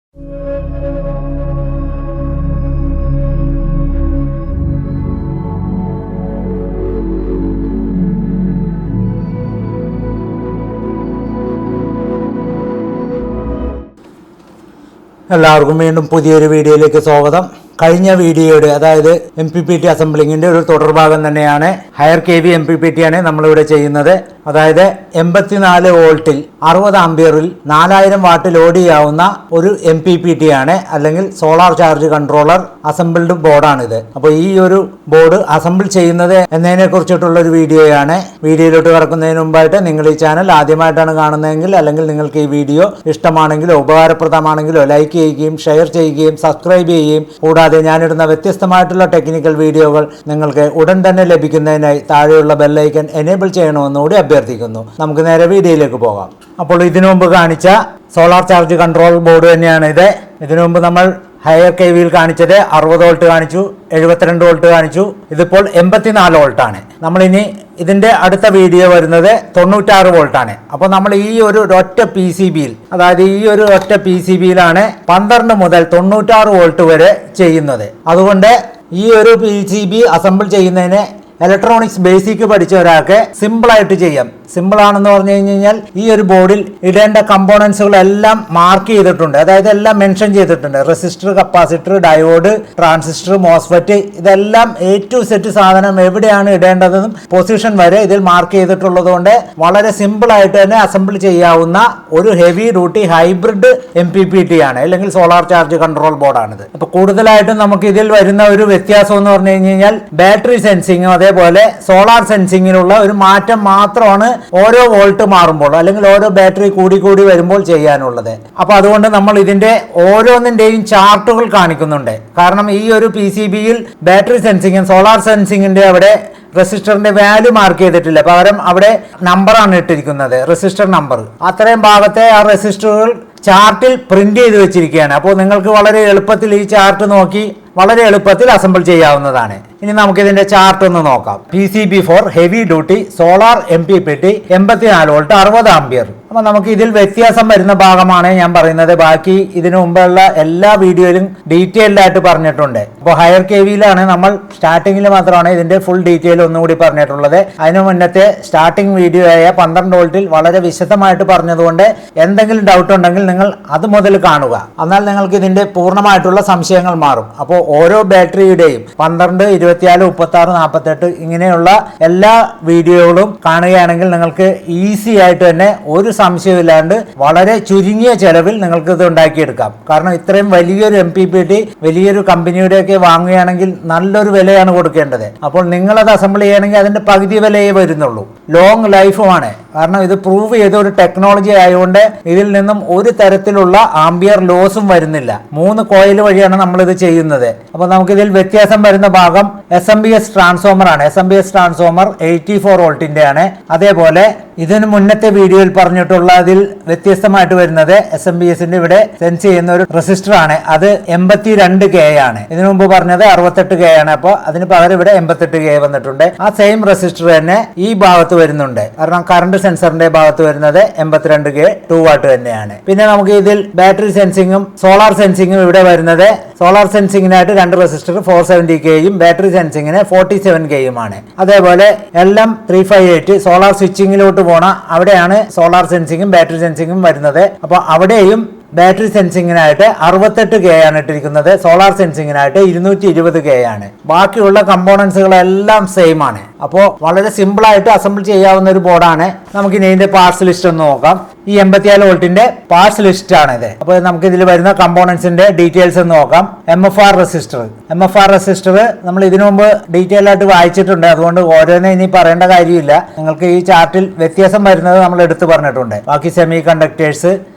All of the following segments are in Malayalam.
എല്ലാവർക്കും വീണ്ടും പുതിയൊരു വീഡിയോയിലേക്ക് സ്വാഗതം. കഴിഞ്ഞ വീഡിയോയുടെ അതായത് MPPT അസംബ്ലിങ്ങിൻ്റെ ഒരു തുടർഭാഗം തന്നെയാണ്. ഹയർ KV MPPT ആണ് നമ്മളിവിടെ ചെയ്യുന്നത്. അതായത് 84 വോൾട്ടിൽ 60 ആംപിയറിൽ 4000 വാട്ട് ലോഡ് ചെയ്യാവുന്ന ഒരു MPPT ആണ്, അല്ലെങ്കിൽ സോളാർ ചാർജ് കൺട്രോളർ അസംബിൾഡ് ബോർഡാണിത്. അപ്പോൾ ഈ ഒരു ബോർഡ് അസംബിൾ ചെയ്യുന്നത് എന്നതിനെ കുറിച്ചിട്ടുള്ള ഒരു വീഡിയോയാണ്. വീഡിയോയിലോട്ട് കിടക്കുന്നതിന് മുമ്പായിട്ട് നിങ്ങൾ ഈ ചാനൽ ആദ്യമായിട്ടാണ് കാണുന്നതെങ്കിൽ, അല്ലെങ്കിൽ നിങ്ങൾക്ക് ഈ വീഡിയോ ഇഷ്ടമാണെങ്കിലോ ഉപകാരപ്രദമാണെങ്കിലോ ലൈക്ക് ചെയ്യുകയും ഷെയർ ചെയ്യുകയും സബ്സ്ക്രൈബ് ചെയ്യുകയും കൂടാതെ ഞാനിടുന്ന വ്യത്യസ്തമായിട്ടുള്ള ടെക്നിക്കൽ വീഡിയോകൾ നിങ്ങൾക്ക് ഉടൻ തന്നെ ലഭിക്കുന്നതിനായി താഴെയുള്ള ബെല്ലൈക്കൻ എനേബിൾ ചെയ്യണമെന്നുകൂടി അഭ്യർത്ഥിക്കുന്നു. നമുക്ക് നേരെ വീഡിയോയിലേക്ക് പോകാം. അപ്പോൾ ഇതിനു മുമ്പ് കാണിച്ച സോളാർ ചാർജ് കൺട്രോൾ ബോർഡ് തന്നെയാണ് ഇത്. ഇതിനു മുമ്പ് നമ്മൾ ഹയർ KVയിൽ കാണിച്ചത് 60 വോൾട്ട് കാണിച്ചു, 72 വോൾട്ട് കാണിച്ചു. ഇതിപ്പോൾ 84 വോൾട്ടാണ്. നമ്മളിനി ഇതിൻ്റെ അടുത്ത വീഡിയോ വരുന്നത് 96 വോൾട്ടാണ്. അപ്പോൾ നമ്മൾ ഈ ഒരു ഒറ്റ PCBയിൽ, അതായത് ഈ ഒരു ഒറ്റ PCBയിലാണ് 12 മുതൽ 96 വോൾട്ട് വരെ ചെയ്യുന്നത്. അതുകൊണ്ട് ഈ ഒരു PCB അസംബിൾ ചെയ്യുന്നതിന് ഇലക്ട്രോണിക്സ് ബേസിക് പഠിച്ച ഒരാൾക്ക് സിമ്പിളായിട്ട് ചെയ്യാം. സിമ്പിൾ ആണെന്ന് പറഞ്ഞു കഴിഞ്ഞാൽ ഈ ഒരു ബോർഡിൽ ഇടേണ്ട കമ്പോണൻസുകളെല്ലാം മാർക്ക് ചെയ്തിട്ടുണ്ട്, അതായത് എല്ലാം മെൻഷൻ ചെയ്തിട്ടുണ്ട്. Resistor, capacitor, diode, transistor, MOSFET, ഇതെല്ലാം A to Z സാധനം എവിടെയാണ് ഇടേണ്ടതെന്നും പൊസിഷൻ വരെ ഇതിൽ മാർക്ക് ചെയ്തിട്ടുള്ളത് കൊണ്ട് വളരെ സിമ്പിൾ ആയിട്ട് തന്നെ അസംബിൾ ചെയ്യാവുന്ന ഒരു ഹെവി ഡ്യൂട്ടി ഹൈബ്രിഡ് MPPT ആണ്, അല്ലെങ്കിൽ സോളാർ ചാർജ് കൺട്രോൾ ബോർഡാണിത്. അപ്പോൾ കൂടുതലായിട്ടും നമുക്ക് ഇതിൽ വരുന്ന ഒരു വ്യത്യാസം എന്ന് പറഞ്ഞു കഴിഞ്ഞാൽ ബാറ്ററി സെൻസിങ്ങും അതേപോലെ സോളാർ സെൻസിങ്ങിനുള്ള ഒരു മാറ്റം മാത്രമാണ് ഓരോ വോൾട്ട് മാറുമ്പോൾ, അല്ലെങ്കിൽ ഓരോ ബാറ്ററി കൂടി വരുമ്പോൾ ചെയ്യാനുള്ളത്. അപ്പൊ അതുകൊണ്ട് നമ്മൾ ഇതിന്റെ ഓരോന്നിന്റെയും ചാർട്ടുകൾ കാണിക്കുന്നുണ്ട്. കാരണം ഈ ഒരു PCBയിൽ ബാറ്ററി സെൻസിങ്ങും സോളാർ സെൻസിങ്ങിന്റെ അവിടെ റെസിസ്റ്ററിന്റെ വാല്യൂ മാർക്ക് ചെയ്തിട്ടില്ല, പകരം അവിടെ നമ്പറാണ് ഇട്ടിരിക്കുന്നത്, റെസിസ്റ്റർ നമ്പർ. അത്രയും ഭാഗത്തെ ആ റെസിസ്റ്ററുകൾ ചാർട്ടിൽ പ്രിന്റ് ചെയ്ത് വെച്ചിരിക്കുകയാണ്. അപ്പോൾ നിങ്ങൾക്ക് വളരെ എളുപ്പത്തിൽ ഈ ചാർട്ട് നോക്കി വളരെ എളുപ്പത്തിൽ അസംബിൾ ചെയ്യാവുന്നതാണ്. ഇനി നമുക്ക് ഇതിന്റെ ചാർട്ട് ഒന്ന് നോക്കാം. PCB four heavy duty solar MPPT 84 volt 60 ampere. അപ്പൊ നമുക്ക് ഇതിൽ വ്യത്യാസം വരുന്ന ഭാഗമാണ് ഞാൻ പറയുന്നത്. ബാക്കി ഇതിനു മുമ്പുള്ള എല്ലാ വീഡിയോയിലും ഡീറ്റെയിൽഡ് ആയിട്ട് പറഞ്ഞിട്ടുണ്ട്. അപ്പോൾ ഹയർ KVയിലാണ് നമ്മൾ സ്റ്റാർട്ടിങ്ങിൽ മാത്രമാണ് ഇതിന്റെ ഫുൾ ഡീറ്റെയിൽ ഒന്നുകൂടി പറഞ്ഞിട്ടുള്ളത്. അതിനു മുന്നത്തെ സ്റ്റാർട്ടിംഗ് വീഡിയോ ആയ 12 വോൾട്ടിൽ വളരെ വിശദമായിട്ട് പറഞ്ഞതുകൊണ്ട് എന്തെങ്കിലും ഡൗട്ട് ഉണ്ടെങ്കിൽ നിങ്ങൾ അത് മുതൽ കാണുക. എന്നാൽ നിങ്ങൾക്ക് ഇതിന്റെ പൂർണ്ണമായിട്ടുള്ള സംശയങ്ങൾ മാറും. അപ്പോൾ ഓരോ ബാറ്ററിയുടെയും 12, 24, 36, 48 ഇങ്ങനെയുള്ള എല്ലാ വീഡിയോകളും കാണുകയാണെങ്കിൽ നിങ്ങൾക്ക് ഈസി ആയിട്ട് തന്നെ ഒരു സംശയമില്ലാണ്ട് വളരെ ചുരുങ്ങിയ ചെലവിൽ നിങ്ങൾക്ക് ഇത് ഉണ്ടാക്കിയെടുക്കാം. കാരണം ഇത്രയും വലിയൊരു MPPT വലിയൊരു കമ്പനിയുടെയൊക്കെ വാങ്ങുകയാണെങ്കിൽ നല്ലൊരു വിലയാണ് കൊടുക്കേണ്ടത്. അപ്പോൾ നിങ്ങളത് അസംബിൾ ചെയ്യണമെങ്കിൽ അതിന്റെ പകുതി വിലയേ വരുന്നുള്ളൂ. ലോങ് ലൈഫുമാണ്. കാരണം ഇത് പ്രൂവ് ചെയ്ത ഒരു ടെക്നോളജി ആയതുകൊണ്ട് ഇതിൽ നിന്നും ഒരു തരത്തിലുള്ള ആംബിയർ ലോസും വരുന്നില്ല. 3 കോയിൽ വഴിയാണ് നമ്മൾ ഇത് ചെയ്യുന്നത്. അപ്പോൾ നമുക്ക് ഇതിൽ വ്യത്യാസം വരുന്ന ഭാഗം SMPS ട്രാൻസ്ഫോമർ ആണ്. SMPS ട്രാൻസ്ഫോമർ 84 വോൾട്ടിന്റെ ആണ്. അതേപോലെ ഇതിന് മുന്നത്തെ വീഡിയോയിൽ പറഞ്ഞിട്ടുള്ള അതിൽ വ്യത്യസ്തമായിട്ട് വരുന്നത് SMPSന്റെ ഇവിടെ സെൻസ് ചെയ്യുന്ന ഒരു റെസിസ്റ്റർ ആണ്. അത് 82K ആണ്. ഇതിനു മുമ്പ് പറഞ്ഞത് 68K ആണ്. അപ്പോൾ അതിന് പകരം ഇവിടെ 88K വന്നിട്ടുണ്ട്. ആ സെയിം റെസിസ്റ്റർ തന്നെ ഈ ഭാഗത്ത് വരുന്നുണ്ട്. കാരണം കറണ്ട് സെൻസറിന്റെ ഭാഗത്ത് വരുന്നത് 82K 2 വാട്ട് തന്നെയാണ്. പിന്നെ നമുക്ക് ഇതിൽ ബാറ്ററി സെൻസിങ്ങും സോളാർ സെൻസിങ്ങും ഇവിടെ വരുന്നത് സോളാർ സെൻസിങ്ങിനായിട്ട് 2 റെസിസ്റ്റർ 470Kയും ബാറ്ററി സെൻസിങ്ങിന് 47Kയുമാണ്. അതേപോലെ LM358 സോളാർ സ്വിച്ചിങ്ങിലോട്ട് പോണ അവിടെയാണ് സോളാർ സെൻസിങ്ങും ബാറ്ററി സെൻസിങ്ങും വരുന്നത്. അപ്പോൾ അവിടെയും ബാറ്ററി സെൻസിങ്ങിനായിട്ട് 68K ആണ് ഇട്ടിരിക്കുന്നത്, സോളാർ സെൻസിങ്ങിനായിട്ട് 220K ആണ്. ബാക്കിയുള്ള കമ്പോണൻസുകളെല്ലാം സെയിം ആണ്. അപ്പോൾ വളരെ സിമ്പിൾ ആയിട്ട് അസംബിൾ ചെയ്യാവുന്ന ഒരു ബോർഡാണ്. നമുക്ക് ഇനി ഇതിന്റെ പാർട്സ് ലിസ്റ്റ് ഒന്ന് നോക്കാം. ഈ 84 വോൾട്ടിന്റെ പാർട്സ് ലിസ്റ്റ് ആണ് ഇത്. അപ്പോൾ നമുക്ക് ഇതിൽ വരുന്ന കമ്പോണൻസിന്റെ ഡീറ്റെയിൽസ് ഒന്ന് നോക്കാം. MFR റെസിസ്റ്റർ നമ്മൾ ഇതിനു മുമ്പ് ഡീറ്റെയിൽ ആയിട്ട് വായിച്ചിട്ടുണ്ട്. അതുകൊണ്ട് ഓരോന്നേ ഇനി പറയേണ്ട കാര്യമില്ല. നിങ്ങൾക്ക് ഈ ചാർട്ടിൽ വ്യത്യാസം വരുന്നത് നമ്മൾ എടുത്തു പറഞ്ഞിട്ടുണ്ട്. ബാക്കി സെമി കണ്ടക്ടേഴ്സ്,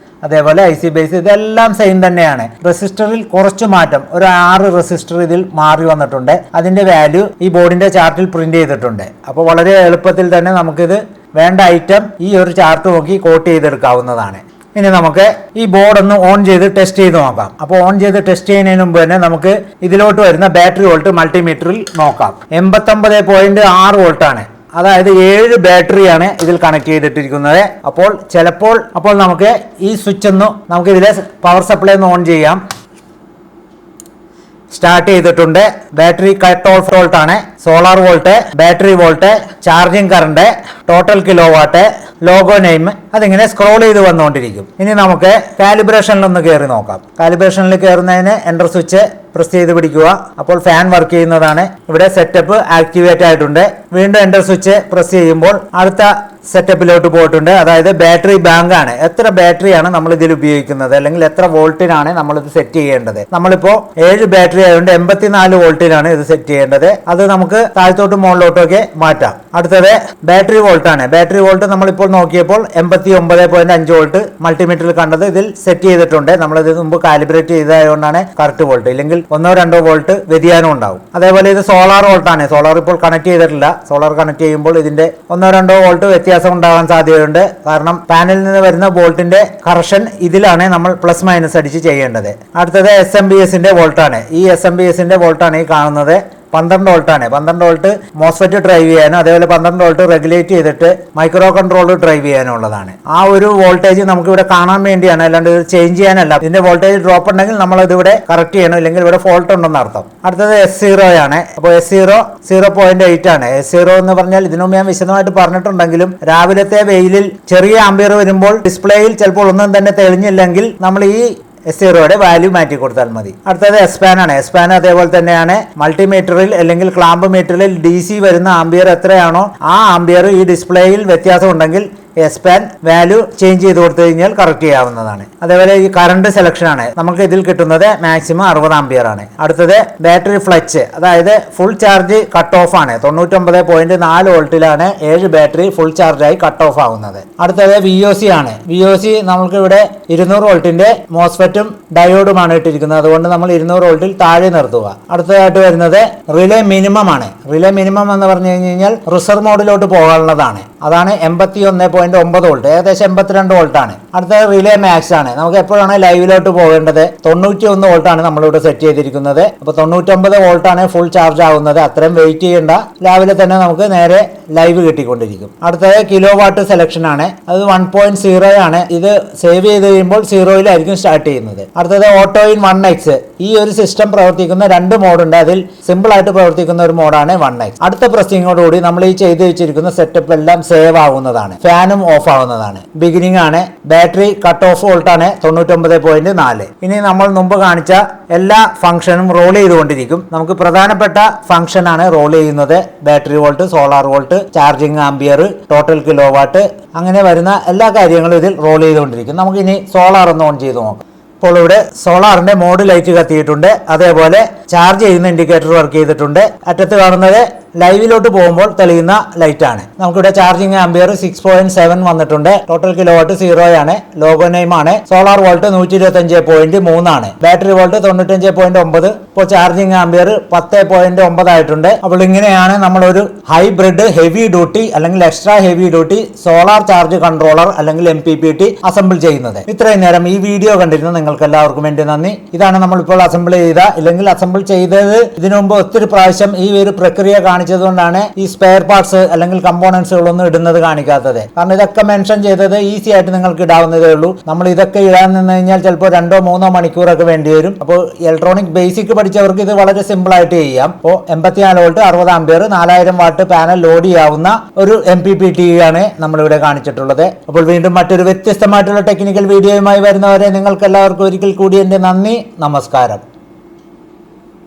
അതേപോലെ IC ബേസ് ഇതെല്ലാം സെയിം തന്നെയാണ്. റെസിസ്റ്ററിൽ കുറച്ച് മാറ്റം, ഒരു 6 റെസിസ്റ്റർ ഇതിൽ മാറി വന്നിട്ടുണ്ട്. അതിന്റെ വാല്യൂ ഈ ബോർഡിന്റെ ചാർട്ടിൽ പ്രിന്റ് ചെയ്തിട്ടുണ്ട്. അപ്പോൾ വളരെ എളുപ്പത്തിൽ തന്നെ നമുക്കിത് വേണ്ട ഐറ്റം ഈ ഒരു ചാർട്ട് നോക്കി കോട്ട് ചെയ്തെടുക്കാവുന്നതാണ്. ഇനി നമുക്ക് ഈ ബോർഡ് ഒന്ന് ഓൺ ചെയ്ത് ടെസ്റ്റ് ചെയ്ത് നോക്കാം. അപ്പോൾ ഓൺ ചെയ്ത് ടെസ്റ്റ് ചെയ്യുന്നതിന് മുമ്പ് തന്നെ നമുക്ക് ഇതിലോട്ട് വരുന്ന ബാറ്ററി വോൾട്ട് മൾട്ടിമീറ്ററിൽ നോക്കാം. 89.6 വോൾട്ടാണ്. അതായത് 7 ബാറ്ററിയാണ് ഇതിൽ കണക്ട് ചെയ്തിട്ടിരിക്കുന്നത്. അപ്പോൾ നമുക്ക് ഈ സ്വിച്ച് ഒന്ന് നമുക്ക് ഇതിലെ പവർ സപ്ലൈ ഒന്ന് ഓൺ ചെയ്യാം. സ്റ്റാർട്ട് ചെയ്തിട്ടുണ്ട്. ബാറ്ററി കട്ട് ഓഫ് വോൾട്ട് ആണ്, solar volt, battery volt, charging current, total kilo watt, logo name, അതിങ്ങനെ സ്ക്രോൾ ചെയ്ത് വന്നുകൊണ്ടിരിക്കും. ഇനി നമുക്ക് കാലിബ്രേഷനിലൊന്ന് കയറി നോക്കാം. കാലിബ്രേഷനിൽ കയറുന്നതിന് എൻ്റർ സ്വിച്ച് പ്രസ് ചെയ്ത് പിടിക്കുക. അപ്പോൾ ഫാൻ വർക്ക് ചെയ്യുന്നതാണ്. ഇവിടെ സെറ്റപ്പ് ആക്ടിവേറ്റ് ആയിട്ടുണ്ട്. വീണ്ടും എൻ്റർ സ്വിച്ച് പ്രസ് ചെയ്യുമ്പോൾ അടുത്ത സെറ്റപ്പിലോട്ട് പോയിട്ടുണ്ട്. അതായത് ബാറ്ററി ബാങ്ക് ആണ്. എത്ര ബാറ്ററിയാണ് നമ്മൾ ഇതിൽ ഉപയോഗിക്കുന്നത്, അല്ലെങ്കിൽ എത്ര വോൾട്ടിനാണ് നമ്മൾ ഇത് സെറ്റ് ചെയ്യേണ്ടത്. നമ്മളിപ്പോ 7 ബാറ്ററി ആയതുകൊണ്ട് 84 വോൾട്ടിനാണ് ഇത് സെറ്റ് ചെയ്യേണ്ടത്. അത് നമുക്ക് താഴത്തോട്ടും മുകളിലോട്ടും ഒക്കെ മാറ്റാം. അടുത്തത് ബാറ്ററി വോൾട്ട് ആണ്. ബാറ്ററി വോൾട്ട് നമ്മളിപ്പോൾ നോക്കിയപ്പോൾ 89.5 വോൾട്ട് മൾട്ടിമീറ്ററിൽ കണ്ടത് ഇതിൽ സെറ്റ് ചെയ്തിട്ടുണ്ട്. നമ്മളിത് മുമ്പ് കാലിബ്രേറ്റ് ചെയ്തതുകൊണ്ടാണ് കറക്റ്റ് വോൾട്ട്, ഇല്ലെങ്കിൽ 1-2 വോൾട്ട് വ്യതിയാനം ഉണ്ടാവും. അതേപോലെ ഇത് സോളാർ വോൾട്ട് ആണ്. സോളാർ ഇപ്പോൾ കണക്ട് ചെയ്തിട്ടില്ല. സോളാർ കണക്ട് ചെയ്യുമ്പോൾ ഇതിന്റെ 1-2 വോൾട്ട് വ്യത്യാസം ഉണ്ടാകാൻ സാധ്യതയുണ്ട്. കാരണം പാനലിൽ നിന്ന് വരുന്ന വോൾട്ടിന്റെ കറക്ഷൻ ഇതിലാണ് നമ്മൾ പ്ലസ് മൈനസ് അടിച്ച് ചെയ്യേണ്ടത്. അടുത്തത് SMPSന്റെ വോൾട്ടാണ്. ഈ SMPSന്റെ വോൾട്ടാണ് ഈ കാണുന്നത്. 12 വോൾട്ടാണ്. 12 വോൾട്ട് മോസ്ഫെറ്റ് ഡ്രൈവ് ചെയ്യാനും അതേപോലെ 12 വോൾട്ട് റെഗുലേറ്റ് ചെയ്തിട്ട് മൈക്രോ കൺട്രോളർ ഡ്രൈവ് ചെയ്യാനുള്ളതാണ്. ആ ഒരു വോൾട്ടേജ് നമുക്ക് ഇവിടെ കാണാൻ വേണ്ടിയാണ്, അല്ലാണ്ട് ഇത് ചേഞ്ച് ചെയ്യാനല്ല. ഇതിന്റെ വോൾട്ടേജ് ഡ്രോപ്പ് ഉണ്ടെങ്കിൽ നമ്മൾ ഇത് ഇവിടെ കറക്റ്റ് ചെയ്യണം, ഇല്ലെങ്കിൽ ഇവിടെ ഫോൾട്ട് ഉണ്ടെന്ന് അർത്ഥം. അടുത്തത് S0 ആണ്. അപ്പോൾ S0 0.8 ആണ്. S0 എന്ന് പറഞ്ഞാൽ ഇതിനു മുമ്പ് ഞാൻ വിശദമായിട്ട് പറഞ്ഞിട്ടുണ്ടെങ്കിലും രാവിലത്തെ വെയിലിൽ ചെറിയ ആംപിയർ വരുമ്പോൾ ഡിസ്പ്ലേയിൽ ചിലപ്പോൾ ഒന്നും തന്നെ തെളിഞ്ഞില്ലെങ്കിൽ നമ്മൾ ഈ S0യുടെ വാല്യൂ മാറ്റി കൊടുത്താൽ മതി. അടുത്തത് എസ്പാൻ ആണ്. എസ്പാൻ അതേപോലെ തന്നെയാണ്. മൾട്ടിമീറ്ററിൽ അല്ലെങ്കിൽ ക്ലാമ്പ് മീറ്ററിൽ DC വരുന്ന ആംപിയർ എത്രയാണോ ആ ആംപിയർ ഈ ഡിസ്പ്ലേയിൽ വ്യത്യാസം ഉണ്ടെങ്കിൽ എസ്പാൻ വാല്യൂ ചേഞ്ച് ചെയ്ത് കൊടുത്തു കഴിഞ്ഞാൽ കറക്റ്റ് ചെയ്യാവുന്നതാണ്. അതേപോലെ ഈ കറണ്ട് സെലക്ഷൻ ആണ്. നമുക്ക് ഇതിൽ കിട്ടുന്നത് മാക്സിമം 60 ആംപിയർ ആണ്. അടുത്തത് ബാറ്ററി ഫ്ലച്ച്, അതായത് ഫുൾ ചാർജ് കട്ട് ഓഫ് ആണ്. 99.4 വോൾട്ടിലാണ് 7 ബാറ്ററി ഫുൾ ചാർജായി കട്ട് ഓഫ് ആവുന്നത്. അടുത്തത് VOC ആണ്. VOC നമുക്ക് ഇവിടെ 200 വോൾട്ടിന്റെ മോസ്ഫെറ്റും ഡയോഡുമാണ് ഇട്ടിരിക്കുന്നത്. അതുകൊണ്ട് നമ്മൾ 200 വോൾട്ടിൽ താഴെ നിർത്തുക. അടുത്തതായിട്ട് വരുന്നത് റിലേ മിനിമം ആണ്. റിലേ മിനിമം എന്ന് പറഞ്ഞു കഴിഞ്ഞാൽ റിസർവ് മോഡിലോട്ട് പോകാനുള്ളതാണ്. അതാണ് 81.9 വോൾട്ട്, ഏകദേശം 82 വോൾട്ടാണ്. അടുത്തത് റിലേ മാക്സ് ആണ്. നമുക്ക് എപ്പോഴാണ് ലൈവിലോട്ട് പോകേണ്ടത് 91 വോൾട്ടാണ് നമ്മളിവിടെ സെറ്റ് ചെയ്തിരിക്കുന്നത്. അപ്പോൾ 99 വോൾട്ടാണ് ഫുൾ ചാർജ് ആവുന്നത്. അത്രയും വെയിറ്റ് ചെയ്യേണ്ട, രാവിലെ തന്നെ നമുക്ക് നേരെ ലൈവ് കിട്ടിക്കൊണ്ടിരിക്കും. അടുത്തത് കിലോ വാട്ട് സെലക്ഷൻ ആണ്. അത് 1.0 ആണ്. ഇത് സേവ് ചെയ്ത് കഴിയുമ്പോൾ 0-ലായിരിക്കും സ്റ്റാർട്ട് ചെയ്യുന്നത്. അടുത്തത് ഓട്ടോ ഇൻ 1x. ഈ ഒരു സിസ്റ്റം പ്രവർത്തിക്കുന്ന 2 മോഡുണ്ട്. അതിൽ സിമ്പിൾ ആയിട്ട് പ്രവർത്തിക്കുന്ന ഒരു മോഡാണ് 1x. അടുത്ത പ്രസ്സിങ്ങോടുകൂടി നമ്മൾ ഈ ചെയ്ത് വെച്ചിരിക്കുന്ന സെറ്റപ്പ് എല്ലാം സേവ് ആവുന്നതാണ്. ഫാനും ഓഫ് ആവുന്നതാണ്. ബിഗിനിങ് ആണ്. ബാറ്ററി കട്ട് ഓഫ് വോൾട്ടാണ് 99.4. ഇനി നമ്മൾ മുമ്പ് കാണിച്ച എല്ലാ ഫംഗ്ഷനും റോൾ ചെയ്തുകൊണ്ടിരിക്കും. നമുക്ക് പ്രധാനപ്പെട്ട ഫംഗ്ഷൻ ആണ് റോൾ ചെയ്യുന്നത്. Battery volt, solar volt, charging ampere, total kilo watt, അങ്ങനെ വരുന്ന എല്ലാ കാര്യങ്ങളും ഇതിൽ റോൾ ചെയ്തുകൊണ്ടിരിക്കും. നമുക്കിനി സോളാർ ഒന്ന് ഓൺ ചെയ്ത് നോക്കാം. അപ്പോൾ ഇവിടെ സോളാറിന്റെ മോഡ് ലൈറ്റ് കത്തിയിട്ടുണ്ട്. അതേപോലെ ചാർജ് ചെയ്യുന്ന ഇൻഡിക്കേറ്റർ വർക്ക് ചെയ്തിട്ടുണ്ട്. അറ്റത്ത് കാണുന്നത് ലൈവിലോട്ട് പോകുമ്പോൾ തെളിയുന്ന ലൈറ്റ് ആണ്. നമുക്കിവിടെ ചാർജിങ് ആംപിയർ 6.7 വന്നിട്ടുണ്ട്. ടോട്ടൽ കിലോ വാട്ട് 0 ആണ്. ലോഗോ നെയിം ആണ്. സോളാർ വോൾട്ട് 125.3 ആണ്. Battery volt 95.9. ഇപ്പോൾ ചാർജിങ് ആംപിയർ 10.9 ആയിട്ടുണ്ട്. അപ്പോൾ ഇങ്ങനെയാണ് നമ്മളൊരു ഹൈബ്രിഡ് ഹെവി ഡ്യൂട്ടി അല്ലെങ്കിൽ extra heavy duty solar charge controller അല്ലെങ്കിൽ MPPT അസംബിൾ ചെയ്യുന്നത്. ഇത്രയും നേരം ഈ വീഡിയോ കണ്ടിരുന്ന നിങ്ങൾക്ക് എല്ലാവർക്കും വേണ്ടി നന്ദി. ഇതാണ് നമ്മളിപ്പോൾ അസംബിൾ ചെയ്ത, ഇല്ലെങ്കിൽ അസംബിൾ ചെയ്തത് ഇതിനു മുമ്പ് ഒത്തിരി പ്രാവശ്യം ഈ ഒരു പ്രക്രിയ കാണിച്ചതുകൊണ്ടാണ് ഈ സ്പെയർ പാർട്സ് അല്ലെങ്കിൽ കമ്പോണൻസുകളൊന്നും ഇടുന്നത് കാണിക്കാത്തത്. കാരണം ഇതൊക്കെ മെൻഷൻ ചെയ്തത് ഈസി ആയിട്ട് നിങ്ങൾക്ക് ഇടാവുന്നതേ ഉള്ളൂ. നമ്മൾ ഇതൊക്കെ ഇടാൻ നിന്ന് കഴിഞ്ഞാൽ ചിലപ്പോൾ 2-3 മണിക്കൂറൊക്കെ വേണ്ടി വരും. അപ്പോൾ ഇലക്ട്രോണിക് ബേസിക് പഠിച്ചവർക്ക് ഇത് വളരെ സിമ്പിൾ ആയിട്ട് ചെയ്യാം. അപ്പോൾ 84 volt 60 ampere 4000 what panel load ചെയ്യാവുന്ന ഒരു MPPT ആണ് നമ്മളിവിടെ കാണിച്ചിട്ടുള്ളത്. അപ്പോൾ വീണ്ടും മറ്റൊരു വ്യത്യസ്തമായിട്ടുള്ള ടെക്നിക്കൽ വീഡിയോയുമായി വരുന്നവരെ നിങ്ങൾക്ക് എല്ലാവർക്കും ഒരിക്കൽ കൂടി എൻ്റെ നന്ദി, നമസ്കാരം.